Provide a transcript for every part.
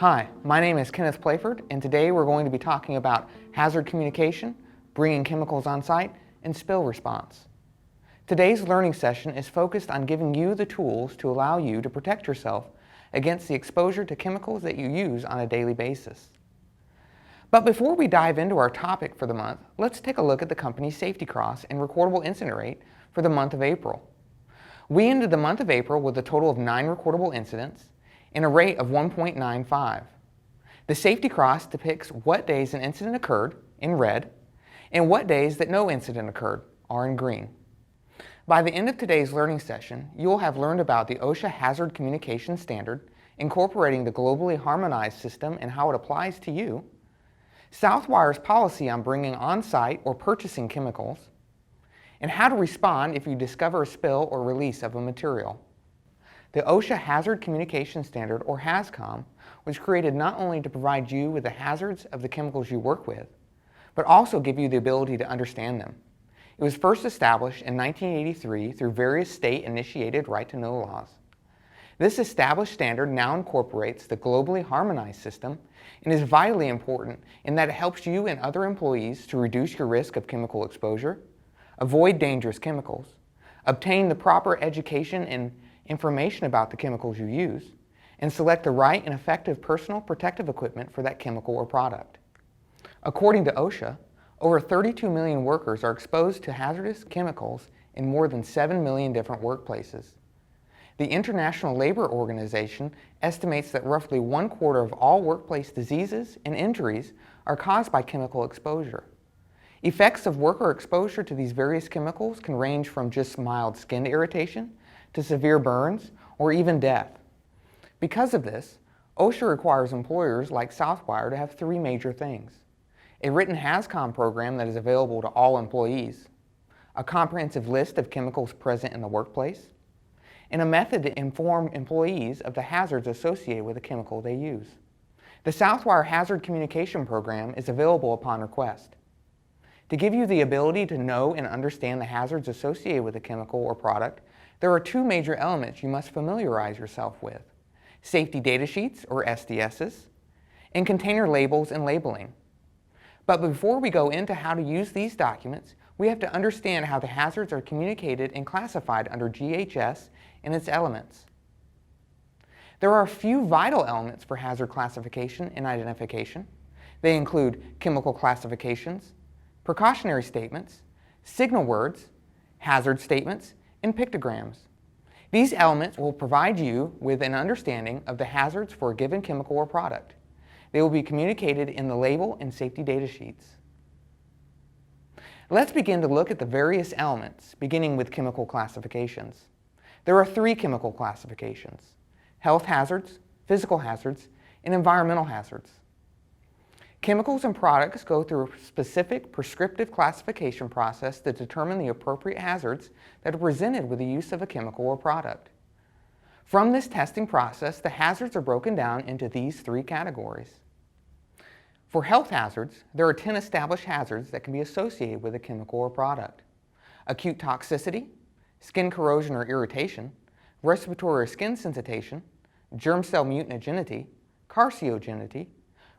Hi, my name is Kenneth Playford, and today we're going to be talking about hazard communication, bringing chemicals on site, and spill response. Today's learning session is focused on giving you the tools to allow you to protect yourself against the exposure to chemicals that you use on a daily basis. But before we dive into our topic for the month, let's take a look at the company's Safety Cross and recordable incident rate for the month of April. We ended the month of April with a total of 9 recordable incidents and a rate of 1.95. The Safety Cross depicts what days an incident occurred in red and what days that no incident occurred are in green. By the end of today's learning session, you will have learned about the OSHA Hazard Communication Standard, incorporating the globally harmonized system and how it applies to you, Southwire's policy on bringing on-site or purchasing chemicals, and how to respond if you discover a spill or release of a material. The OSHA Hazard Communication Standard, or HAZCOM, was created not only to provide you with the hazards of the chemicals you work with, but also give you the ability to understand them. It was first established in 1983 through various state-initiated right-to-know laws. This established standard now incorporates the globally harmonized system and is vitally important in that it helps you and other employees to reduce your risk of chemical exposure, avoid dangerous chemicals, obtain the proper education and information about the chemicals you use, and select the right and effective personal protective equipment for that chemical or product. According to OSHA, over 32 million workers are exposed to hazardous chemicals in more than 7 million different workplaces. The International Labor Organization estimates that roughly 1/4 of all workplace diseases and injuries are caused by chemical exposure. Effects of worker exposure to these various chemicals can range from just mild skin irritation to severe burns or even death. Because of this, OSHA requires employers like Southwire to have 3 major things: a written HAZCOM program that is available to all employees, a comprehensive list of chemicals present in the workplace, and a method to inform employees of the hazards associated with the chemical they use. The Southwire Hazard Communication Program is available upon request. To give you the ability to know and understand the hazards associated with a chemical or product, there are 2 major elements you must familiarize yourself with: safety data sheets, or SDSs, and container labels and labeling. But before we go into how to use these documents, we have to understand how the hazards are communicated and classified under GHS and its elements. There are a few vital elements for hazard classification and identification. They include chemical classifications, precautionary statements, signal words, hazard statements, and pictograms. These elements will provide you with an understanding of the hazards for a given chemical or product. They will be communicated in the label and safety data sheets. Let's begin to look at the various elements, beginning with chemical classifications. There are 3 chemical classifications: health hazards, physical hazards, and environmental hazards. Chemicals and products go through a specific prescriptive classification process to determine the appropriate hazards that are presented with the use of a chemical or product. From this testing process, the hazards are broken down into these 3 categories. For health hazards, there are 10 established hazards that can be associated with a chemical or product: acute toxicity, skin corrosion or irritation, respiratory or skin sensitization, germ cell mutagenicity, carcinogenity,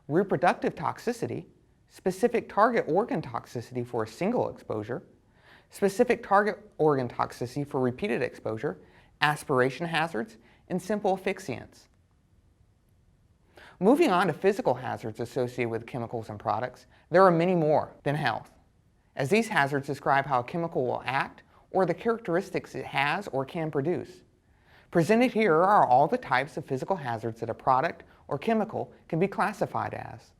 reproductive toxicity, specific target organ toxicity for a single exposure, specific target organ toxicity for repeated exposure, aspiration hazards, and simple asphyxiants. Moving on to physical hazards associated with chemicals and products, there are many more than health, as these hazards describe how a chemical will act or the characteristics it has or can produce. Presented here are all the types of physical hazards that a product or chemical can be classified as.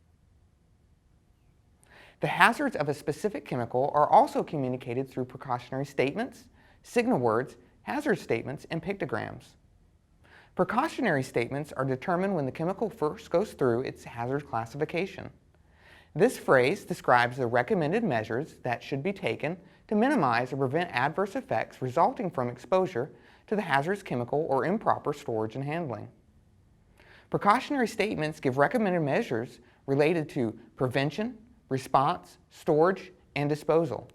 The hazards of a specific chemical are also communicated through precautionary statements, signal words, hazard statements, and pictograms. Precautionary statements are determined when the chemical first goes through its hazard classification. This phrase describes the recommended measures that should be taken to minimize or prevent adverse effects resulting from exposure to the hazardous chemical or improper storage and handling. Precautionary statements give recommended measures related to prevention, response, storage, and disposal.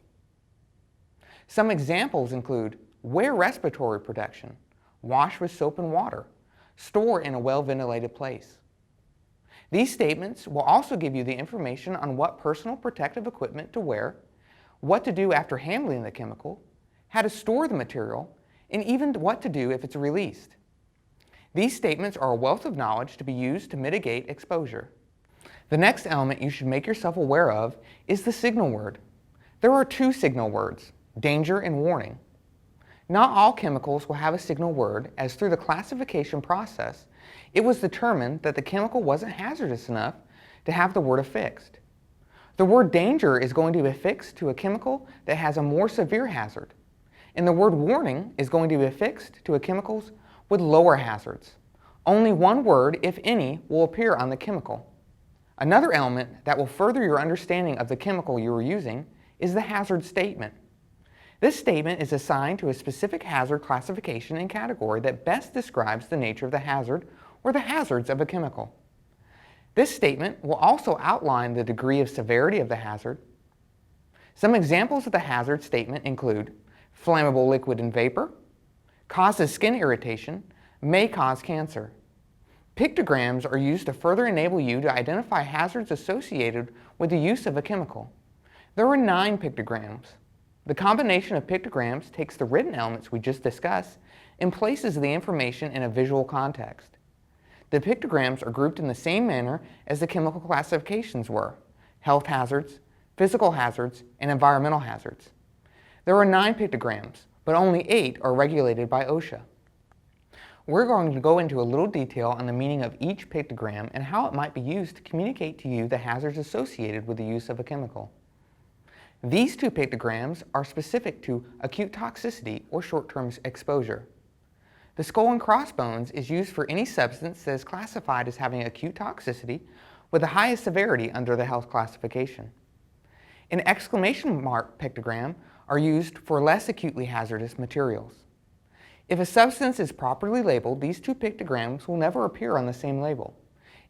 Some examples include: wear respiratory protection, wash with soap and water, store in a well-ventilated place. These statements will also give you the information on what personal protective equipment to wear, what to do after handling the chemical, how to store the material, and even what to do if it's released. These statements are a wealth of knowledge to be used to mitigate exposure. The next element you should make yourself aware of is the signal word. There are two signal words, danger and warning. Not all chemicals will have a signal word, as through the classification process, it was determined that the chemical wasn't hazardous enough to have the word affixed. The word danger is going to be affixed to a chemical that has a more severe hazard, and the word warning is going to be affixed to chemicals with lower hazards. Only one word, if any, will appear on the chemical. Another element that will further your understanding of the chemical you are using is the hazard statement. This statement is assigned to a specific hazard classification and category that best describes the nature of the hazard or the hazards of a chemical. This statement will also outline the degree of severity of the hazard. Some examples of the hazard statement include flammable liquid and vapor, causes skin irritation, may cause cancer. Pictograms are used to further enable you to identify hazards associated with the use of a chemical. There are 9 pictograms. The combination of pictograms takes the written elements we just discussed and places the information in a visual context. The pictograms are grouped in the same manner as the chemical classifications were: health hazards, physical hazards, and environmental hazards. There are 9 pictograms, but only 8 are regulated by OSHA. We're going to go into a little detail on the meaning of each pictogram and how it might be used to communicate to you the hazards associated with the use of a chemical. These 2 pictograms are specific to acute toxicity or short-term exposure. The skull and crossbones is used for any substance that is classified as having acute toxicity with the highest severity under the health classification. An exclamation mark pictogram are used for less acutely hazardous materials. If a substance is properly labeled, these 2 pictograms will never appear on the same label.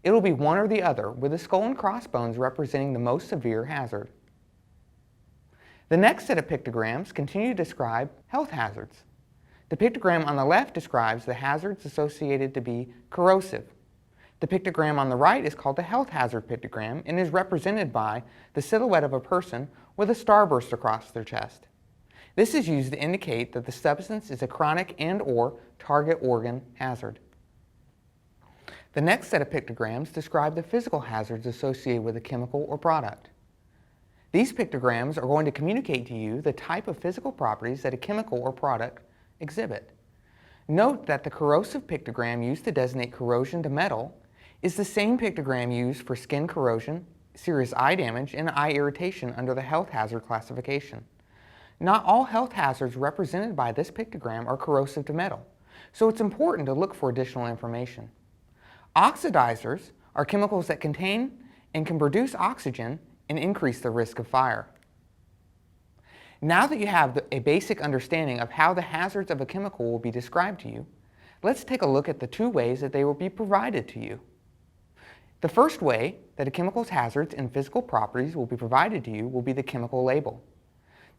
It will be one or the other, with the skull and crossbones representing the most severe hazard. The next set of pictograms continue to describe health hazards. The pictogram on the left describes the hazards associated to be corrosive. The pictogram on the right is called the health hazard pictogram and is represented by the silhouette of a person with a starburst across their chest. This is used to indicate that the substance is a chronic and/or target organ hazard. The next set of pictograms describe the physical hazards associated with a chemical or product. These pictograms are going to communicate to you the type of physical properties that a chemical or product exhibit. Note that the corrosive pictogram used to designate corrosion to metal is the same pictogram used for skin corrosion, serious eye damage, and eye irritation under the health hazard classification. Not all health hazards represented by this pictogram are corrosive to metal, so it's important to look for additional information. Oxidizers are chemicals that contain and can produce oxygen and increase the risk of fire. Now that you have a basic understanding of how the hazards of a chemical will be described to you, let's take a look at the 2 ways that they will be provided to you. The first way that a chemical's hazards and physical properties will be provided to you will be the chemical label.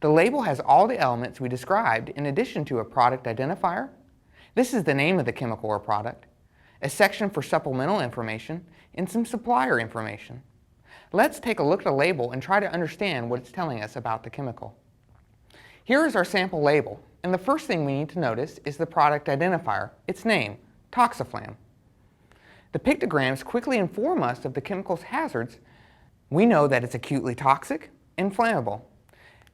The label has all the elements we described in addition to a product identifier. This is the name of the chemical or product, a section for supplemental information, and some supplier information. Let's take a look at the label and try to understand what it's telling us about the chemical. Here is our sample label, and the first thing we need to notice is the product identifier, its name, Toxaflam. The pictograms quickly inform us of the chemical's hazards. We know that it's acutely toxic and flammable.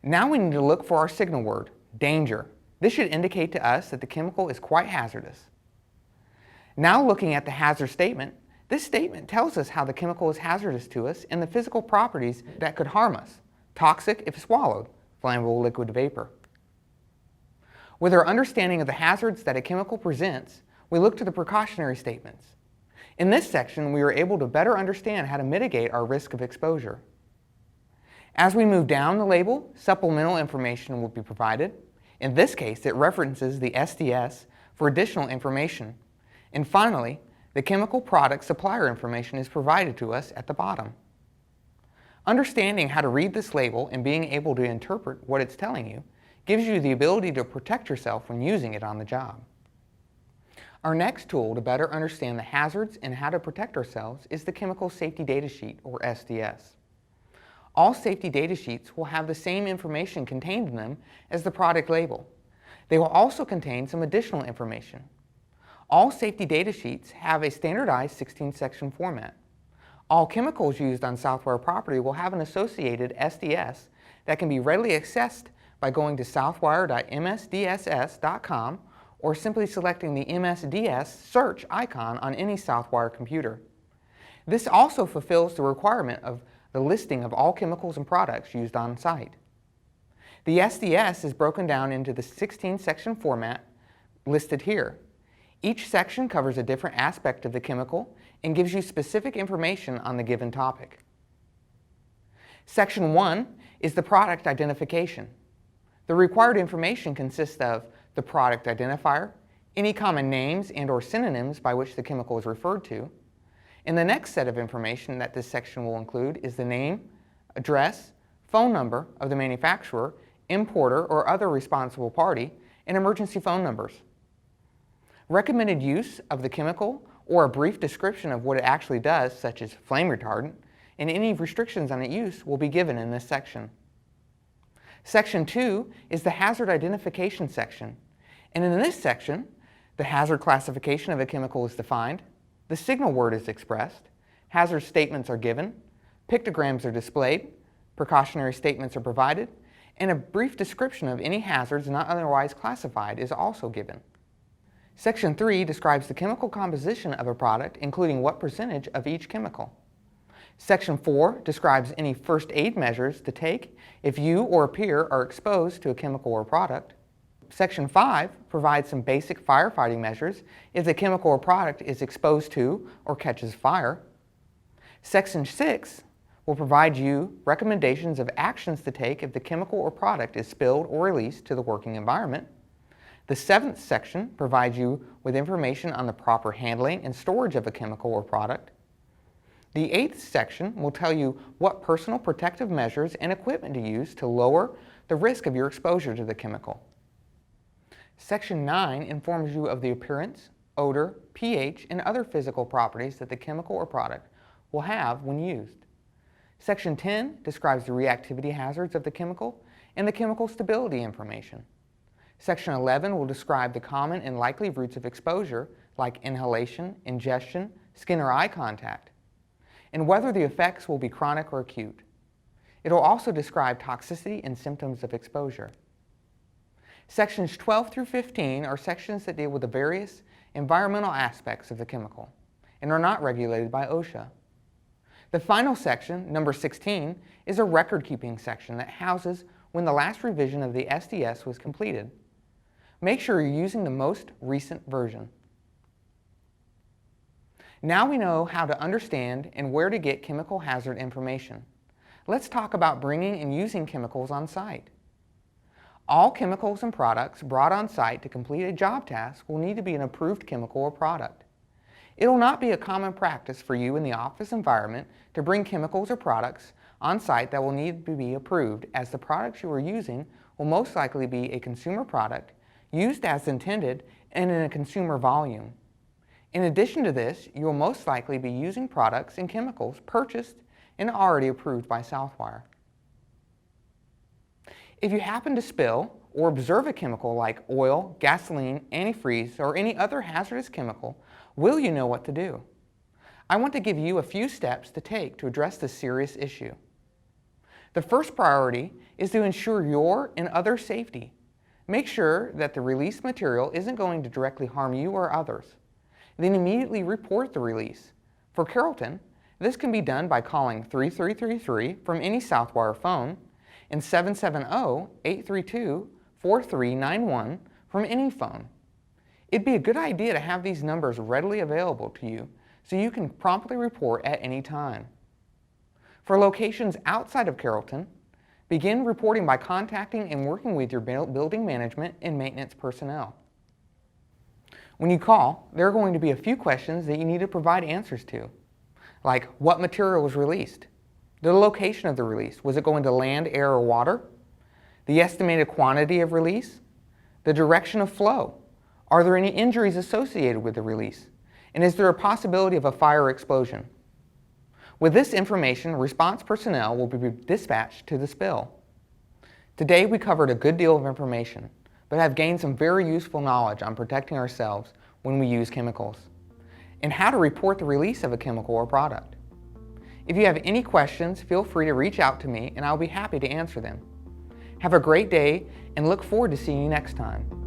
Now we need to look for our signal word, danger. This should indicate to us that the chemical is quite hazardous. Now looking at the hazard statement, this statement tells us how the chemical is hazardous to us and the physical properties that could harm us. Toxic if swallowed, flammable liquid vapor. With our understanding of the hazards that a chemical presents, we look to the precautionary statements. In this section, we are able to better understand how to mitigate our risk of exposure. As we move down the label, supplemental information will be provided. In this case, it references the SDS for additional information. And finally, the chemical product supplier information is provided to us at the bottom. Understanding how to read this label and being able to interpret what it's telling you gives you the ability to protect yourself when using it on the job. Our next tool to better understand the hazards and how to protect ourselves is the Chemical Safety Data Sheet, or SDS. All safety data sheets will have the same information contained in them as the product label. They will also contain some additional information. All safety data sheets have a standardized 16-section format. All chemicals used on Southwire property will have an associated SDS that can be readily accessed by going to southwire.msdss.com or simply selecting the MSDS search icon on any Southwire computer. This also fulfills the requirement of the listing of all chemicals and products used on site. The SDS is broken down into the 16-section format listed here. Each section covers a different aspect of the chemical and gives you specific information on the given topic. Section 1 is the product identification. The required information consists of the product identifier, any common names and/or synonyms by which the chemical is referred to, and the next set of information that this section will include is the name, address, phone number of the manufacturer, importer, or other responsible party, and emergency phone numbers. Recommended use of the chemical or a brief description of what it actually does, such as flame retardant, and any restrictions on its use will be given in this section. Section 2 is the hazard identification section, and in this section, the hazard classification of a chemical is defined, the signal word is expressed, hazard statements are given, pictograms are displayed, precautionary statements are provided, and a brief description of any hazards not otherwise classified is also given. Section 3 describes the chemical composition of a product, including what percentage of each chemical. Section 4 describes any first aid measures to take if you or a peer are exposed to a chemical or product. Section 5 provides some basic firefighting measures if the chemical or product is exposed to or catches fire. Section 6 will provide you recommendations of actions to take if the chemical or product is spilled or released to the working environment. The 7th section provides you with information on the proper handling and storage of a chemical or product. The 8th section will tell you what personal protective measures and equipment to use to lower the risk of your exposure to the chemical. Section 9 informs you of the appearance, odor, pH, and other physical properties that the chemical or product will have when used. Section 10 describes the reactivity hazards of the chemical and the chemical stability information. Section 11 will describe the common and likely routes of exposure like inhalation, ingestion, skin or eye contact, and whether the effects will be chronic or acute. It will also describe toxicity and symptoms of exposure. Sections 12 through 15 are sections that deal with the various environmental aspects of the chemical and are not regulated by OSHA. The final section, number 16, is a record-keeping section that houses when the last revision of the SDS was completed. Make sure you're using the most recent version. Now we know how to understand and where to get chemical hazard information. Let's talk about bringing and using chemicals on site. All chemicals and products brought on site to complete a job task will need to be an approved chemical or product. It will not be a common practice for you in the office environment to bring chemicals or products on site that will need to be approved, as the products you are using will most likely be a consumer product used as intended and in a consumer volume. In addition to this, you will most likely be using products and chemicals purchased and already approved by Southwire. If you happen to spill or observe a chemical like oil, gasoline, antifreeze, or any other hazardous chemical, will you know what to do? I want to give you a few steps to take to address this serious issue. The first priority is to ensure your and others' safety. Make sure that the released material isn't going to directly harm you or others. Then immediately report the release. For Carrollton, this can be done by calling 3333 from any Southwire phone and 770-832-4391 from any phone. It'd be a good idea to have these numbers readily available to you so you can promptly report at any time. For locations outside of Carrollton, begin reporting by contacting and working with your building management and maintenance personnel. When you call, there are going to be a few questions that you need to provide answers to, like what material was released, the location of the release, was it going to land, air, or water, the estimated quantity of release, the direction of flow, Are there any injuries associated with the release? And is there a possibility of a fire or explosion? With this information, response personnel will be dispatched to the spill. Today we covered a good deal of information, but have gained some very useful knowledge on protecting ourselves when we use chemicals, and how to report the release of a chemical or product. If you have any questions, feel free to reach out to me and I'll be happy to answer them. Have a great day and look forward to seeing you next time.